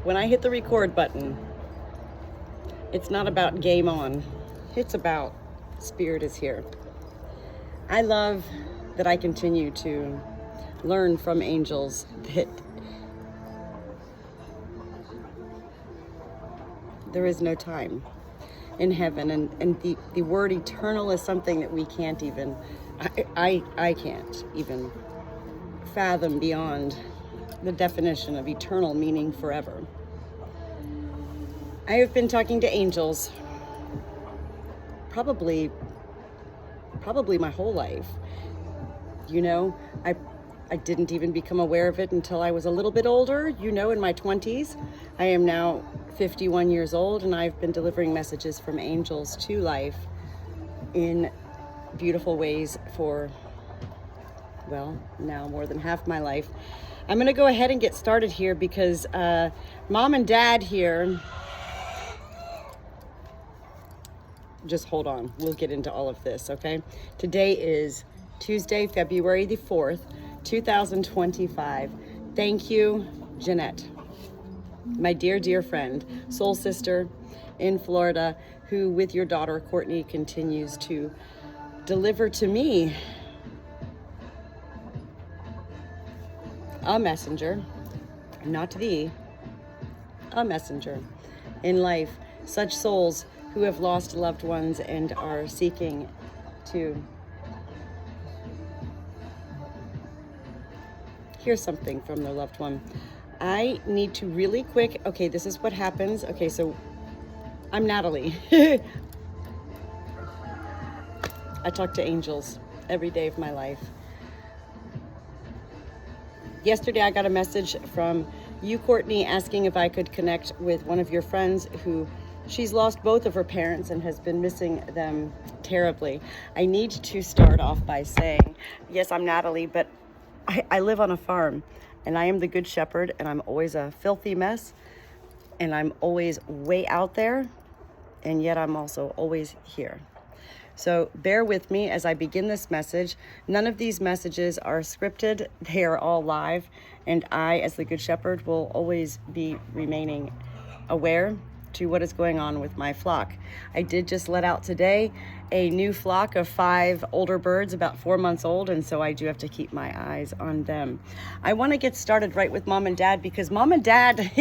When I hit the record button, it's not about game on. It's about Spirit is here. I love that I continue to learn from angels that there is no time in heaven, and the word eternal is something that we can't even, I can't even fathom beyond the definition of eternal, meaning forever. I have been talking to angels probably my whole life. You know, I didn't even become aware of it until I was a little bit older, in my 20s. I am now 51 years old, and I've been delivering messages from angels to life in beautiful ways for, well, now more than half my life. I'm going to go ahead and get started here because Mom and Dad here, just hold on. We'll get into all of this, okay? Today is Tuesday, February the 4th, 2025. Thank you, Jannette, my dear, dear friend, soul sister in Florida, who with your daughter, Courtney, continues to deliver to me a messenger, not thee, a messenger in life. Such souls who have lost loved ones and are seeking to hear something from their loved one. I need to really quick, okay, this is what happens. Okay, so I'm Natalie. I talk to angels every day of my life. Yesterday I got a message from you, Courtney, asking if I could connect with one of your friends who she's lost both of her parents and has been missing them terribly. I need to start off by saying, yes, I'm Natalie, but I live on a farm, and I am the good shepherd, and I'm always a filthy mess, and I'm always way out there, and yet I'm also always here. So bear with me as I begin this message. None of these messages are scripted. They are all live, and I, as the good shepherd, will always be remaining aware to what is going on with my flock. I did just let out today a new flock of 5 older birds, about 4 months old, and so I do have to keep my eyes on them. I want to get started right with Mom and Dad because Mom and Dad,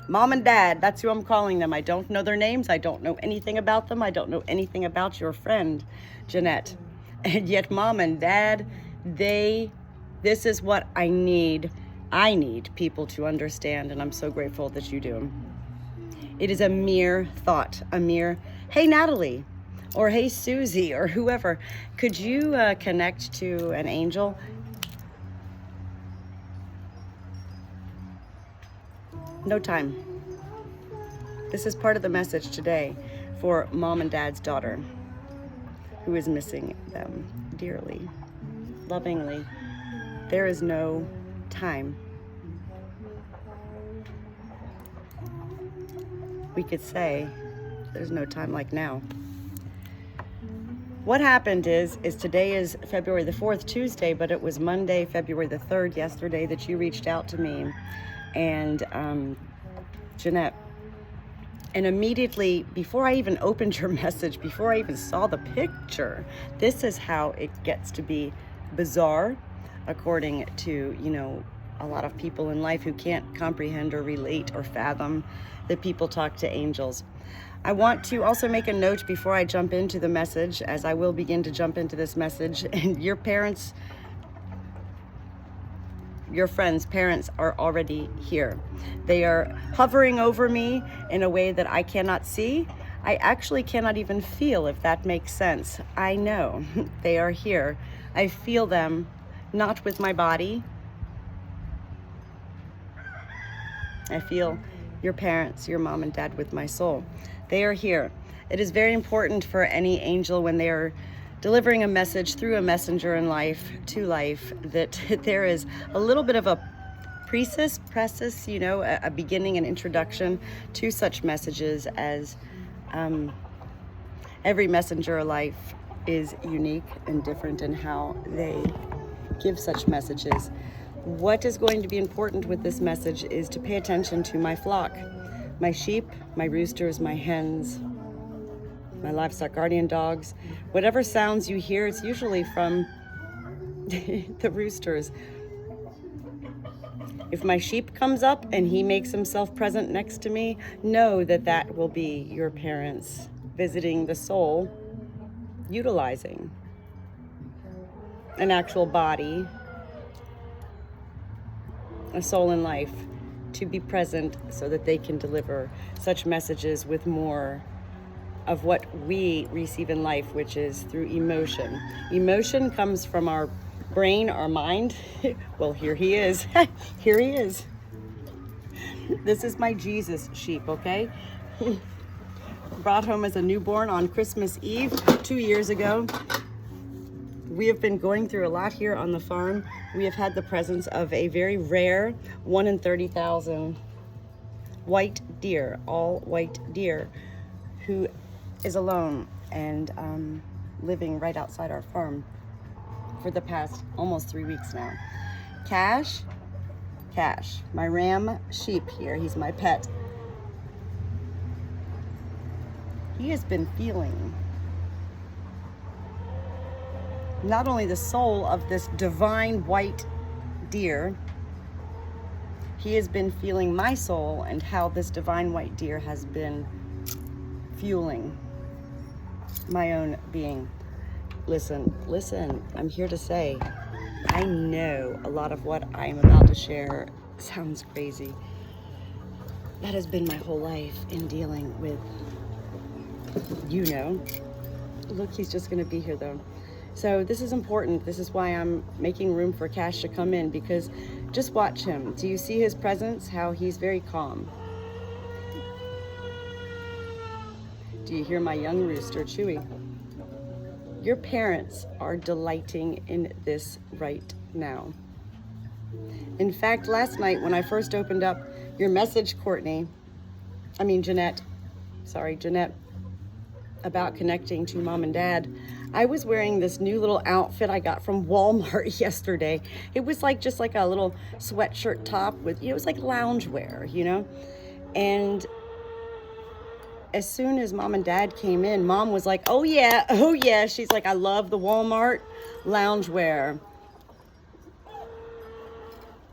Mom and Dad, that's who I'm calling them. I don't know their names. I don't know anything about them. I don't know anything about your friend, Jannette. And yet Mom and Dad, this is what I need. I need people to understand, and I'm so grateful that you do. It is a mere thought, a mere, hey, Natalie, or hey, Susie, or whoever. Could you connect to an angel? No time. This is part of the message today for Mom and Dad's daughter, who is missing them dearly, lovingly. There is no time. We could say there's no time like now. What happened is today is February the 4th, Tuesday, but it was Monday, February the 3rd, yesterday, that you reached out to me and Jannette. And immediately, before I even opened your message, before I even saw the picture, this is how it gets to be bizarre, according to, a lot of people in life who can't comprehend or relate or fathom that people talk to angels. I want to also make a note before I jump into the message, as I will begin to jump into this message, and your parents, your friends' parents are already here. They are hovering over me in a way that I cannot see. I actually cannot even feel, if that makes sense. I know they are here. I feel them, not with my body. I feel your parents, your mom and dad, with my soul. They are here. It is very important for any angel when they are delivering a message through a messenger in life to life that there is a little bit of a preface, a beginning, an introduction to such messages, as every messenger life is unique and different in how they give such messages. What is going to be important with this message is to pay attention to my flock, my sheep, my roosters, my hens, my livestock guardian dogs. Whatever sounds you hear, it's usually from the roosters. If my sheep comes up and he makes himself present next to me, know that that will be your parents visiting the soul, utilizing an actual body, a soul in life, to be present so that they can deliver such messages with more of what we receive in life, which is through emotion. Emotion comes from our brain, our mind. Well, here he is. Here he is. This is my Jesus sheep, okay? Brought home as a newborn on Christmas Eve 2 years ago. We have been going through a lot here on the farm. We have had the presence of a very rare 1 in 30,000 white deer, all white deer, who is alone and living right outside our farm for the past almost 3 weeks now. Cash, my ram sheep here, he's my pet. He has been feeling not only the soul of this divine white deer, he has been feeling my soul and how this divine white deer has been fueling my own being. Listen, I'm here to say, I know a lot of what I'm about to share sounds crazy. That has been my whole life in dealing with, Look, he's just gonna be here though. So this is important. This is why I'm making room for Cash to come in, because just watch him. Do you see his presence? How he's very calm. Do you hear my young rooster, Chewy? Your parents are delighting in this right now. In fact, last night when I first opened up your message, Jannette, about connecting to mom and dad, I was wearing this new little outfit I got from Walmart yesterday. It was just like a little sweatshirt top with, it was like loungewear, And as soon as mom and dad came in, mom was like, oh yeah. She's like, I love the Walmart loungewear.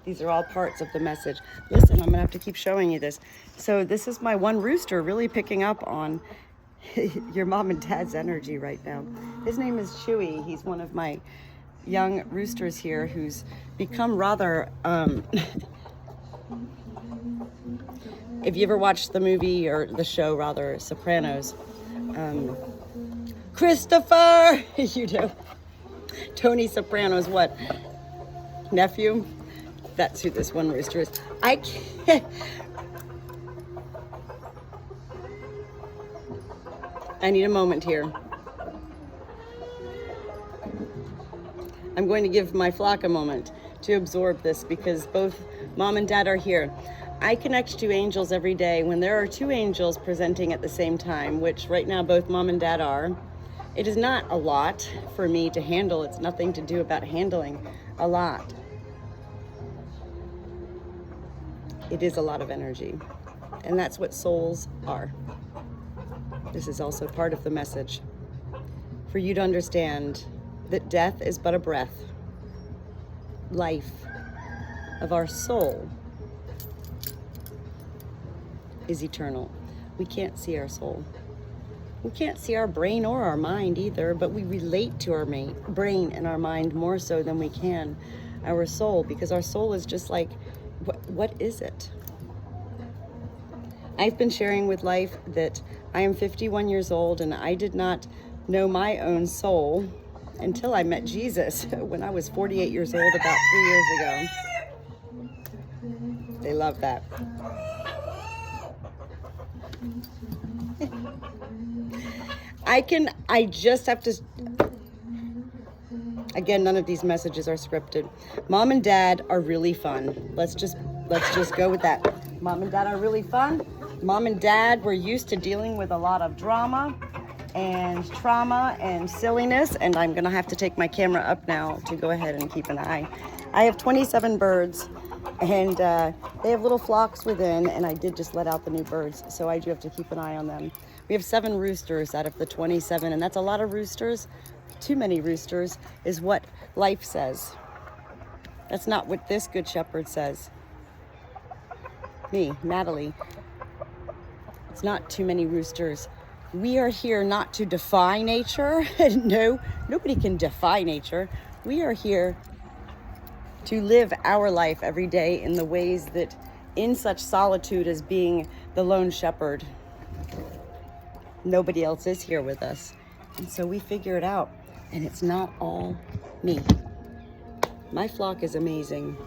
These are all parts of the message. Listen, I'm gonna have to keep showing you this. So this is my one rooster really picking up on your mom and dad's energy right now. His name is Chewy. He's one of my young roosters here who's become rather, if you ever watched the movie or the show rather, Sopranos, Christopher, Tony Soprano's what? Nephew? That's who this one rooster is. I can't. I need a moment here. I'm going to give my flock a moment to absorb this because both mom and dad are here. I connect to angels every day when there are two angels presenting at the same time, which right now both mom and dad are. It is not a lot for me to handle. It's nothing to do about handling a lot. It is a lot of energy, and that's what souls are. This is also part of the message for you to understand that death is but a breath. Life of our soul is eternal. We can't see our soul. We can't see our brain or our mind either, but we relate to our brain and our mind more so than we can our soul, because our soul is just like, what is it? I've been sharing with life that I am 51 years old and I did not know my own soul until I met Jesus when I was 48 years old about 3 years ago. They love that. I just have to, again, none of these messages are scripted. Mom and dad are really fun. Let's just go with that. Mom and dad are really fun. Mom and dad were used to dealing with a lot of drama. and trauma and silliness. And I'm gonna have to take my camera up now to go ahead and keep an eye. I have 27 birds, and they have little flocks within, and I did just let out the new birds, so I do have to keep an eye on them. We have 7 roosters out of the 27, and that's a lot of roosters. Too many roosters is what life says. That's not what this good shepherd says. Me, Natalie. It's not too many roosters. We are here not to defy nature. No, nobody can defy nature. We are here to live our life every day in the ways that, in such solitude as being the lone shepherd, nobody else is here with us. And so we figure it out, and it's not all me. My flock is amazing.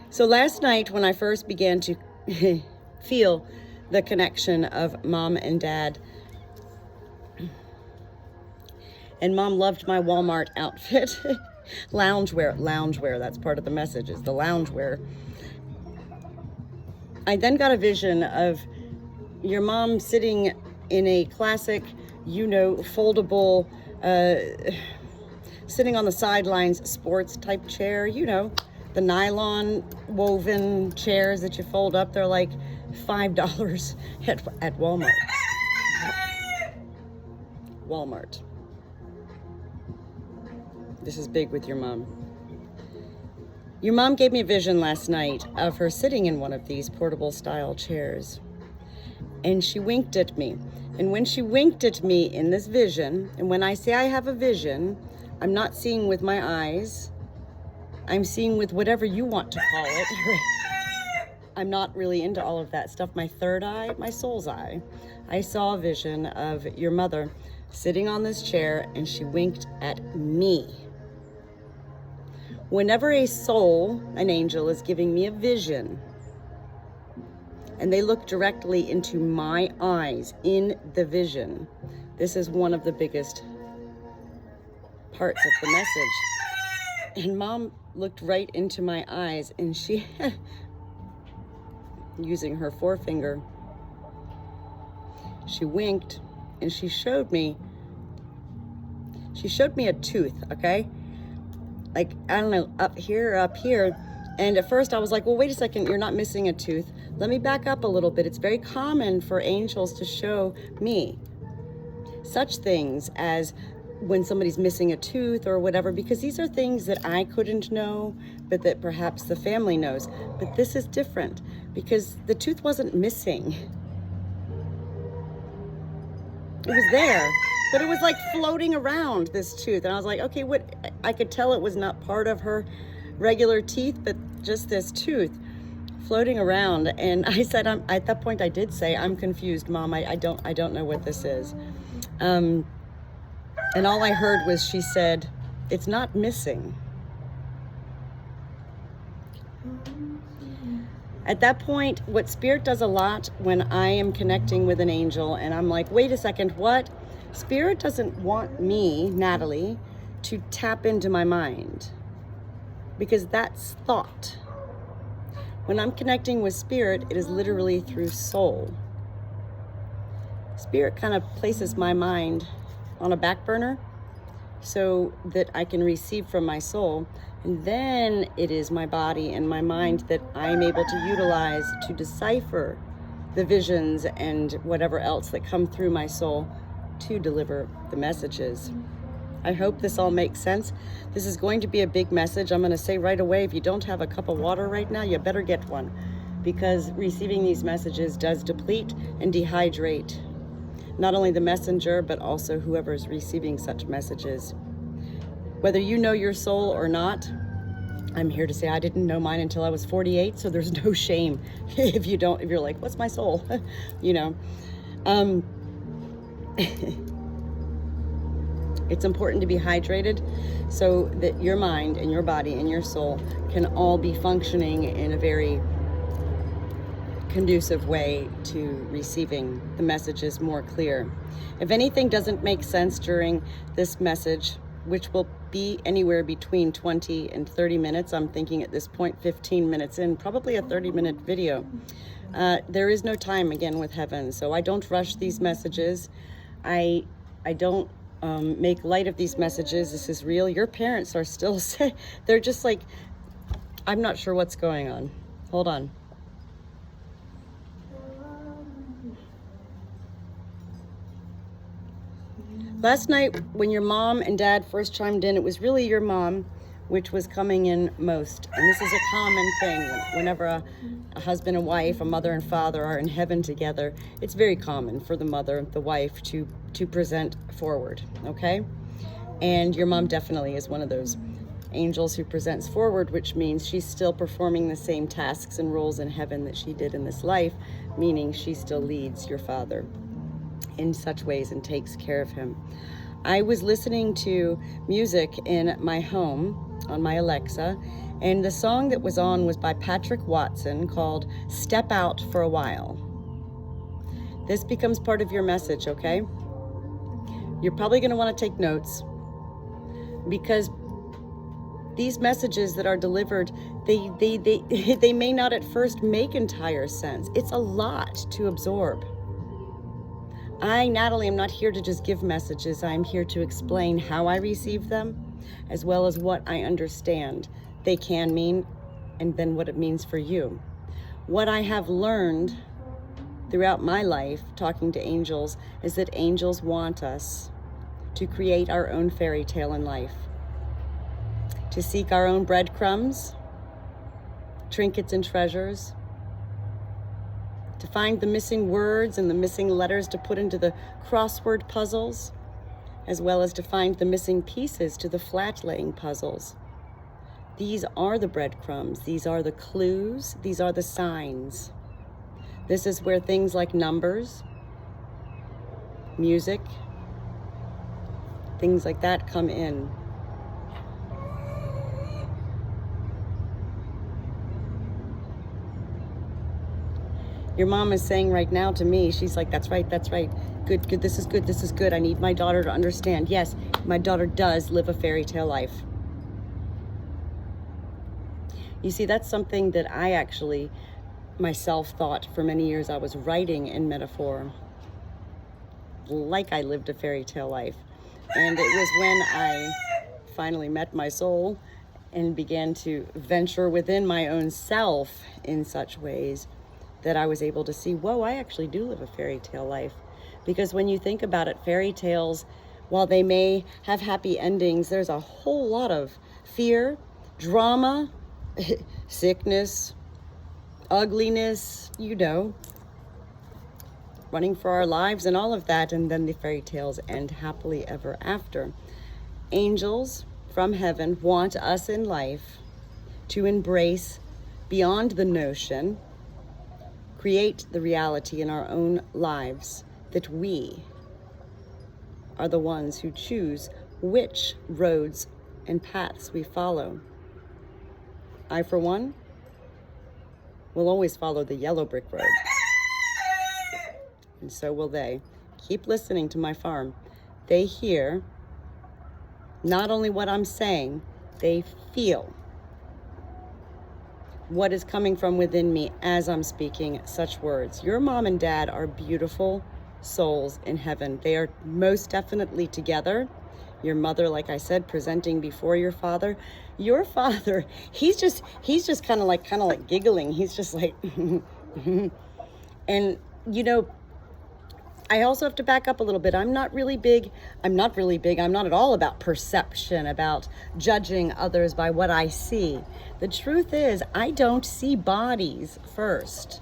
So last night, when I first began to feel the connection of mom and dad, and mom loved my Walmart outfit, loungewear, that's part of the message, is the loungewear. I then got a vision of your mom sitting in a classic, foldable, sitting on the sidelines sports type chair, the nylon woven chairs that you fold up. They're like $5 at Walmart. Walmart. This is big with your mom. Your mom gave me a vision last night of her sitting in one of these portable style chairs. And she winked at me. And when she winked at me in this vision, and when I say I have a vision, I'm not seeing with my eyes. I'm seeing with whatever you want to call it. I'm not really into all of that stuff. My third eye, my soul's eye. I saw a vision of your mother sitting on this chair, and she winked at me. Whenever a soul, an angel, is giving me a vision, and they look directly into my eyes in the vision, this is one of the biggest parts of the message. And mom looked right into my eyes, and she, using her forefinger, she winked, and she showed me a tooth, okay? Like, I don't know, up here. And at first I was like, well, wait a second, you're not missing a tooth. Let me back up a little bit. It's very common for angels to show me such things as when somebody's missing a tooth or whatever, because these are things that I couldn't know, but that perhaps the family knows. But this is different because the tooth wasn't missing. It was there, but it was like floating around, this tooth. And I was like, okay, what? I could tell it was not part of her regular teeth, but just this tooth floating around. And I said, at that point I did say, I'm confused, Mom. I don't know what this is. And all I heard was she said, it's not missing. At that point, what Spirit does a lot when I am connecting with an angel, and I'm like, wait a second, what? Spirit doesn't want me, Natalie, to tap into my mind, because that's thought. When I'm connecting with Spirit, it is literally through soul. Spirit kind of places my mind on a back burner so that I can receive from my soul. And then it is my body and my mind that I'm able to utilize to decipher the visions and whatever else that come through my soul to deliver the messages. I hope this all makes sense. This is going to be a big message. I'm going to say right away, if you don't have a cup of water right now, you better get one, because receiving these messages does deplete and dehydrate not only the messenger, but also whoever is receiving such messages. Whether you know your soul or not, I'm here to say I didn't know mine until I was 48, so there's no shame if you're like, what's my soul? It's important to be hydrated so that your mind and your body and your soul can all be functioning in a very conducive way to receiving the messages more clear. If anything doesn't make sense during this message, which will be anywhere between 20 and 30 minutes. I'm thinking at this point, 15 minutes in, probably a 30-minute video. There is no time, again, with heaven, so I don't rush these messages. I don't make light of these messages. This is real. Your parents are still sick. They're just like, I'm not sure what's going on. Hold on. Last night, when your mom and dad first chimed in, it was really your mom which was coming in most. And this is a common thing. Whenever a husband and wife, a mother and father are in heaven together, it's very common for the mother, the wife, to present forward, okay? And your mom definitely is one of those angels who presents forward, which means she's still performing the same tasks and roles in heaven that she did in this life, meaning she still leads your father in such ways and takes care of him. I was listening to music in my home on my Alexa, and the song that was on was by Patrick Watson called Step Out for a While. This becomes part of your message, okay? You're probably going to want to take notes, because these messages that are delivered, they may not at first make entire sense. It's a lot to absorb. I, Natalie, am not here to just give messages. I'm here to explain how I receive them, as well as what I understand they can mean, and then what it means for you. What I have learned throughout my life talking to angels is that angels want us to create our own fairy tale in life, to seek our own breadcrumbs, trinkets and treasures, to find the missing words and the missing letters to put into the crossword puzzles, as well as to find the missing pieces to the flat-laying puzzles. These are the breadcrumbs. These are the clues. These are the signs. This is where things like numbers, music, things like that come in. Your mom is saying right now to me, she's like, that's right, good, this is good. I need my daughter to understand. Yes, my daughter does live a fairy tale life. You see, that's something that I actually myself thought for many years. I was writing in metaphor, like I lived a fairy tale life. And it was when I finally met my soul and began to venture within my own self in such ways that I was able to see, whoa, I actually do live a fairy tale life. Because when you think about it, fairy tales, while they may have happy endings, there's a whole lot of fear, drama, sickness, ugliness, running for our lives and all of that, and then the fairy tales end happily ever after. Angels from heaven want us in life to embrace beyond the notion, create the reality in our own lives that we are the ones who choose which roads and paths we follow. I, for one, will always follow the yellow brick road. And so will they. Keep listening to my farm. They hear not only what I'm saying, they feel what is coming from within me as I'm speaking such words. Your mom and dad are beautiful souls in heaven. They are most definitely together. Your mother, like I said, presenting before your father. Your father, he's just kind of like giggling. He's just like, and I also have to back up a little bit. I'm not at all about perception, about judging others by what I see. The truth is, I don't see bodies first.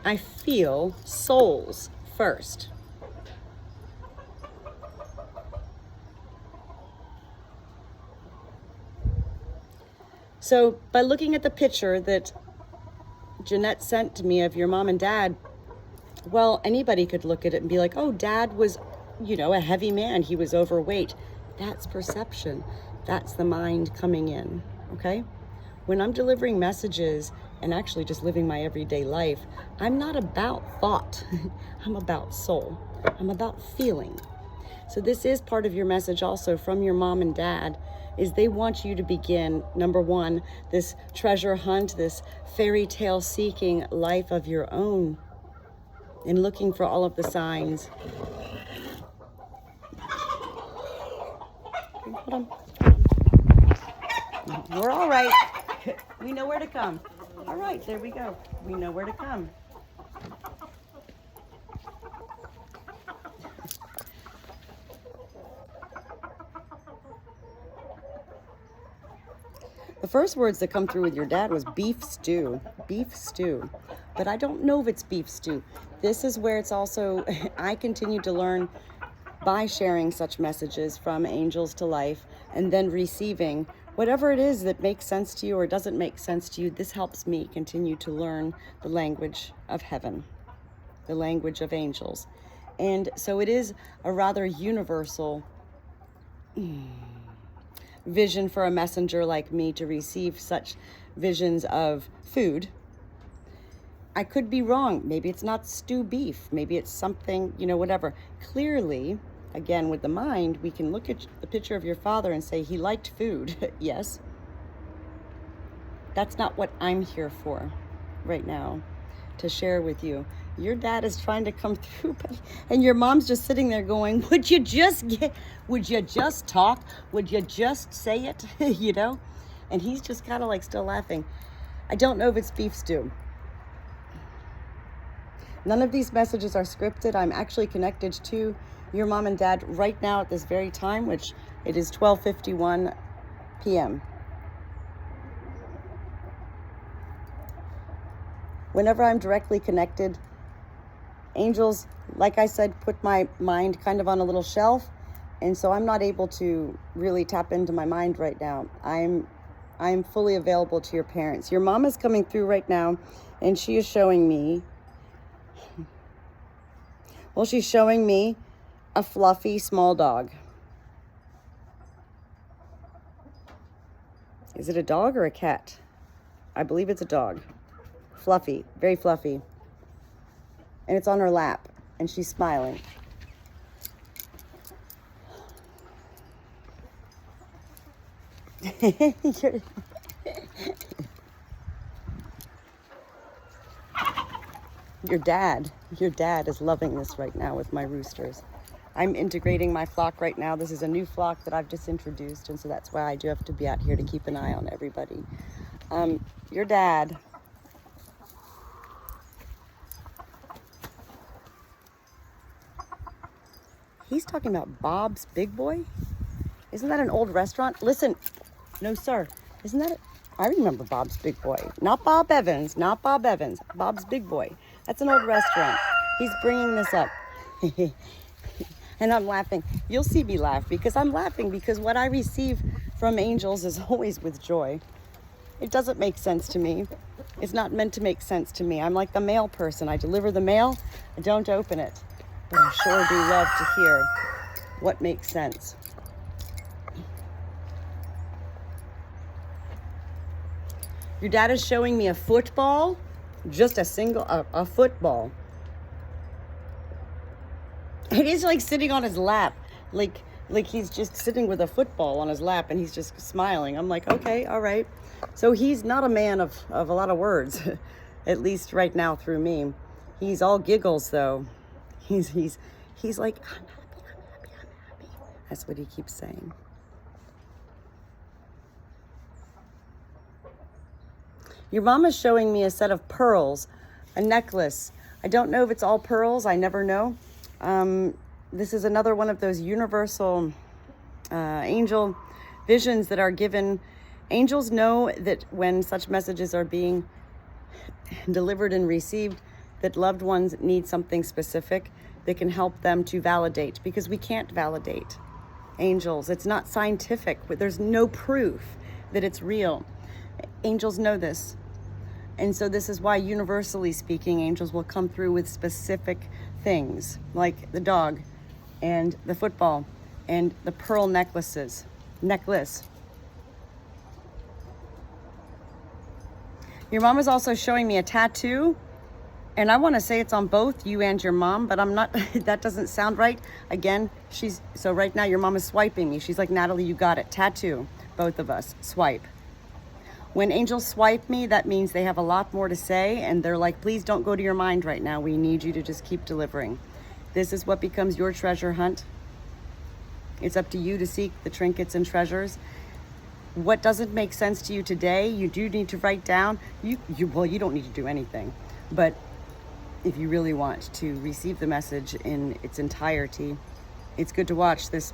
I feel souls first. So by looking at the picture that Jannette sent to me of your mom and dad, well, anybody could look at it and be like, oh, dad was, a heavy man. He was overweight. That's perception. That's the mind coming in, okay? When I'm delivering messages and actually just living my everyday life, I'm not about thought. I'm about soul. I'm about feeling. So this is part of your message also from your mom and dad, is they want you to begin, number one, this treasure hunt, this fairy tale seeking life of your own, and looking for all of the signs. Hold on. We're all right. We know where to come. All right, there we go. We know where to come. The first words that come through with your dad was beef stew. Beef stew. But I don't know if it's beef stew. This is where it's also, I continue to learn by sharing such messages from angels to life and then receiving whatever it is that makes sense to you or doesn't make sense to you. This helps me continue to learn the language of heaven, the language of angels. And so it is a rather universal vision for a messenger like me to receive such visions of food. I could be wrong. Maybe it's not stew beef. Maybe it's something, whatever. Clearly, again, with the mind, we can look at the picture of your father and say he liked food. Yes. That's not what I'm here for right now to share with you. Your dad is trying to come through, and your mom's just sitting there going, would you just talk? Would you just say it? And he's just kind of like still laughing. I don't know if it's beef stew. None of these messages are scripted. I'm actually connected to your mom and dad right now at this very time, which it is 12:51 p.m. Whenever I'm directly connected, angels, like I said, put my mind kind of on a little shelf, and so I'm not able to really tap into my mind right now. I'm fully available to your parents. Your mom is coming through right now, and she is showing me, she's showing me a fluffy small dog. Is it a dog or a cat? I believe it's a dog. Fluffy, very fluffy. And it's on her lap, and she's smiling. Your dad is loving this right now with my roosters. I'm integrating my flock right now. This is a new flock that I've just introduced, and so that's why I do have to be out here to keep an eye on everybody. Your dad, he's talking about Bob's Big Boy? Isn't that an old restaurant? Listen, no sir, isn't that I remember Bob's Big Boy. Not Bob Evans, Bob's Big Boy. That's an old restaurant. He's bringing this up. And I'm laughing. You'll see me laugh because I'm laughing because what I receive from angels is always with joy. It doesn't make sense to me. It's not meant to make sense to me. I'm like the mail person. I deliver the mail, I don't open it. But I sure do love to hear what makes sense. Your dad is showing me a football, just a football. It is like sitting on his lap, like he's just sitting with a football on his lap and he's just smiling. I'm like, okay, all right. So he's not a man of a lot of words, at least right now through me. He's all giggles though. He's like, I'm happy. That's what he keeps saying. Your mom is showing me a set of pearls, a necklace. I don't know if it's all pearls. I never know. This is another one of those universal angel visions that are given. Angels know that when such messages are being delivered and received, that loved ones need something specific that can help them to validate, because we can't validate angels. It's not scientific. There's no proof that it's real. Angels know this. And so this is why, universally speaking, angels will come through with specific things, like the dog and the football and the pearl necklace. Your mom is also showing me a tattoo And I want to say it's on both you and your mom, but I'm not, that doesn't sound right. Again, so right now your mom is swiping me. She's like, Natalie, you got it. Tattoo, both of us, swipe. When angels swipe me, that means they have a lot more to say, and they're like, please don't go to your mind right now. We need you to just keep delivering. This is what becomes your treasure hunt. It's up to you to seek the trinkets and treasures. What doesn't make sense to you today, you do need to write down. Well, you don't need to do anything, but if you really want to receive the message in its entirety, it's good to watch this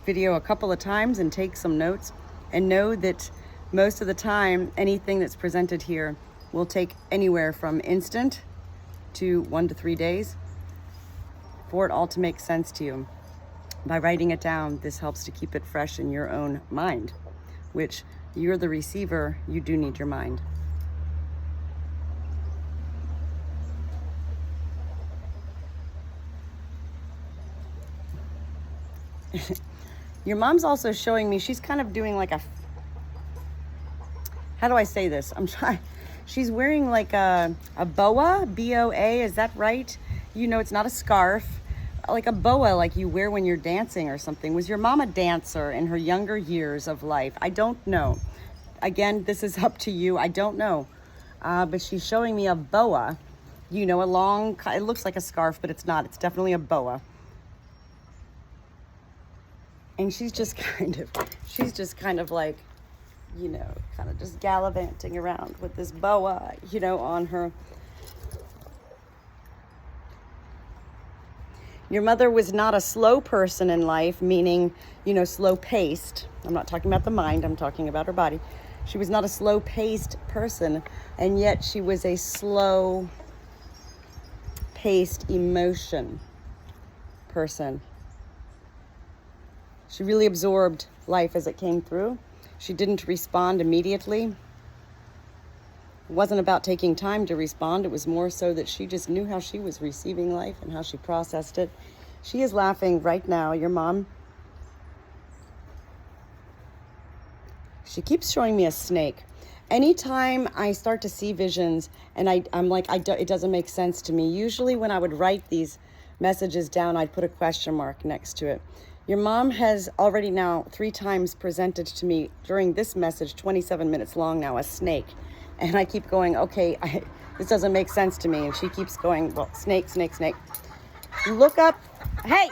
video a couple of times and take some notes, and know that most of the time, anything that's presented here will take anywhere from instant to 1 to 3 days for it all to make sense to you. By writing it down, this helps to keep it fresh in your own mind, which you're the receiver, you do need your mind. Your mom's also showing me, she's kind of doing like a, how do I say this? She's wearing like a boa, B-O-A, is that right? You know, it's not a scarf, like a boa like you wear when you're dancing or something. Was your mom a dancer in her younger years of life? I don't know. Again, this is up to you. I don't know. But she's showing me a boa, you know, a long, it looks like a scarf, but it's not. It's definitely a boa. And she's just kind of like, you know, kind of just gallivanting around with this boa, you know, on her. Your mother was not a slow person in life, meaning, you know, slow paced. I'm not talking about the mind, I'm talking about her body. She was not a slow paced person, and yet she was a slow paced emotion person. She really absorbed life as it came through. She didn't respond immediately. It wasn't about taking time to respond. It was more so that she just knew how she was receiving life and how she processed it. She is laughing right now, your mom. She keeps showing me a snake. Anytime I start to see visions and I'm like, it doesn't make sense to me. Usually when I would write these messages down, I'd put a question mark next to it. Your mom has already now 3 times presented to me during this message, 27 minutes long now, a snake. And I keep going, okay, this doesn't make sense to me. And she keeps going, well, snake, snake, snake. Look up, hey,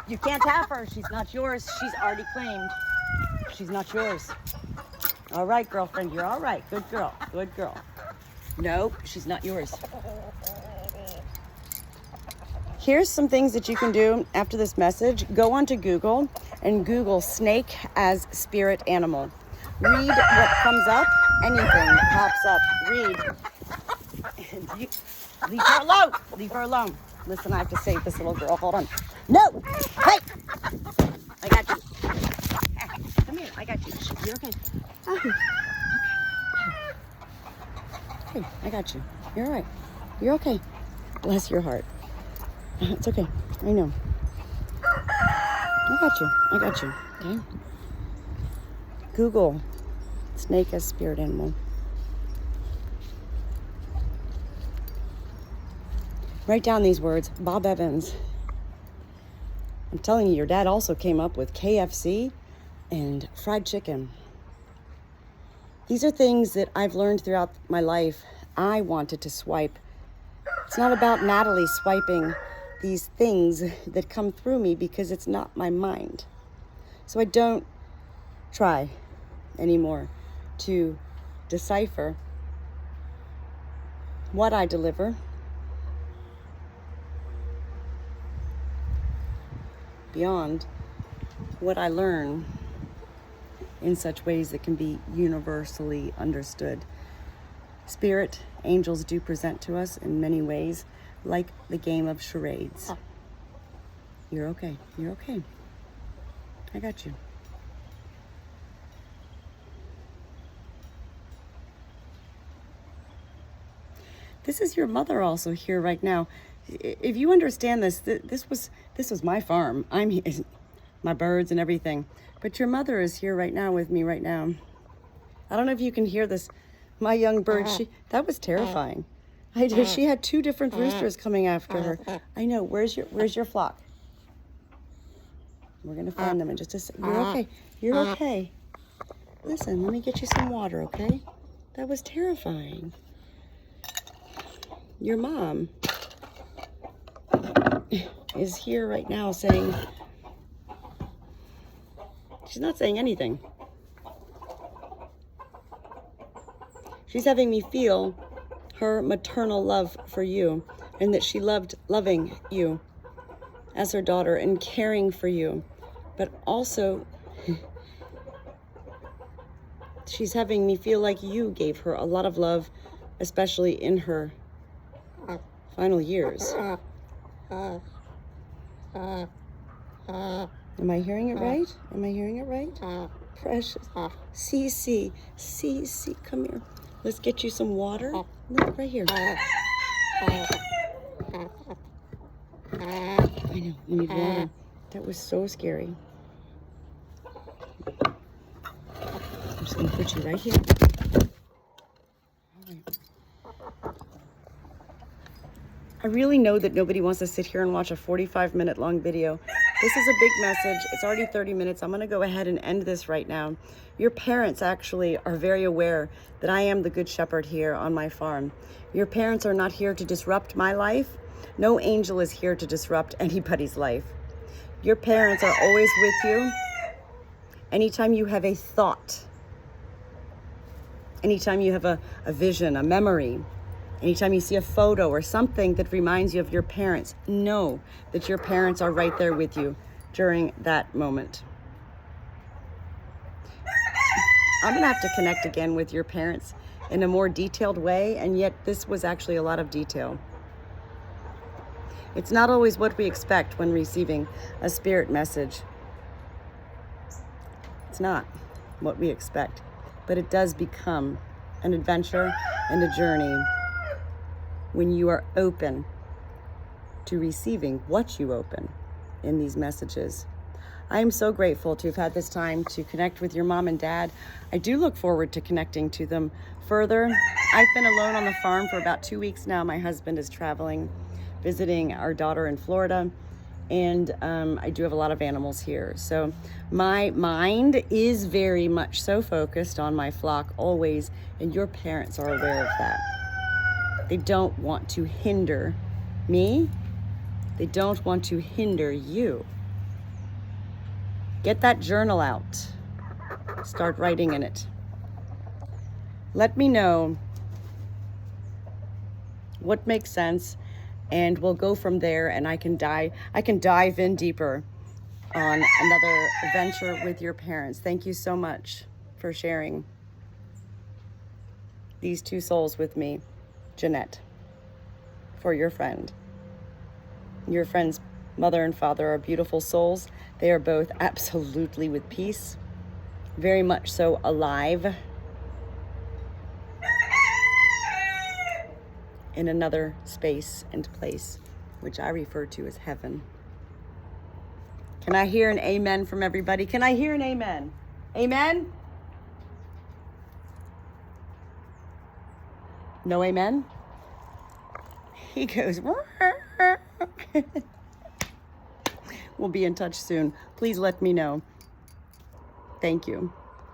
you can't have her. She's not yours. She's already claimed. She's not yours. All right, girlfriend, you're all right. Good girl, good girl. Nope, she's not yours. Here's some things that you can do after this message. Go onto Google and Google snake as spirit animal. Read what comes up, anything that pops up, read. Leave her alone, leave her alone. Listen, I have to save this little girl, hold on. No, hey, I got you. Come here, I got you. You're okay. Okay. Hey, I got you. You're all right. You're okay. Bless your heart. It's okay. I know. I got you. Okay. Google snake as spirit animal. Write down these words. Bob Evans. I'm telling you, your dad also came up with KFC and fried chicken. These are things that I've learned throughout my life. I wanted to swipe. It's not about Natalie swiping these things that come through me because it's not my mind. So I don't try anymore to decipher what I deliver beyond what I learn in such ways that can be universally understood. Spirit angels do present to us in many ways, like the game of charades. You're okay. You're okay. I got you. This is your mother also here right now. If you understand this, this was my farm. I'm my birds and everything. But your mother is here right now with me right now. I don't know if you can hear this. My young bird, that was terrifying. I did. She had 2 different roosters coming after her. I know. Where's your flock? We're gonna find them in just a second. You're okay. You're okay. Listen, let me get you some water, okay? That was terrifying. Your mom is here right now saying, she's not saying anything. She's having me feel her maternal love for you, and that she loved loving you as her daughter and caring for you. But also, she's having me feel like you gave her a lot of love, especially in her final years. Am I hearing it right? Am I hearing it right? Precious. Cece, come here. Let's get you some water. Look, right here. I know, you need water. That was so scary. I'm just gonna put you right here. All right. I really know that nobody wants to sit here and watch a 45-minute long video. This is a big message. It's already 30 minutes. I'm gonna go ahead and end this right now. Your parents actually are very aware that I am the good shepherd here on my farm. Your parents are not here to disrupt my life. No angel is here to disrupt anybody's life. Your parents are always with you. Anytime you have a thought, anytime you have a vision, a memory, anytime you see a photo or something that reminds you of your parents, know that your parents are right there with you during that moment. I'm gonna have to connect again with your parents in a more detailed way, and yet this was actually a lot of detail. It's not always what we expect when receiving a spirit message. It's not what we expect, but it does become an adventure and a journey when you are open to receiving what you open in these messages. I am so grateful to have had this time to connect with your mom and dad. I do look forward to connecting to them further. I've been alone on the farm for about 2 weeks now. My husband is traveling, visiting our daughter in Florida, and I do have a lot of animals here. So my mind is very much so focused on my flock always, and your parents are aware of that. They don't want to hinder me. They don't want to hinder you. Get that journal out. Start writing in it. Let me know what makes sense, and we'll go from there, and I can dive in deeper on another adventure with your parents. Thank you so much for sharing these 2 souls with me, Jannette, for your friend. Your friend's mother and father are beautiful souls. They are both absolutely with peace, very much so alive in another space and place, which I refer to as heaven. Can I hear an amen from everybody? Can I hear an amen? Amen? No amen? He goes, we'll be in touch soon. Please let me know. Thank you.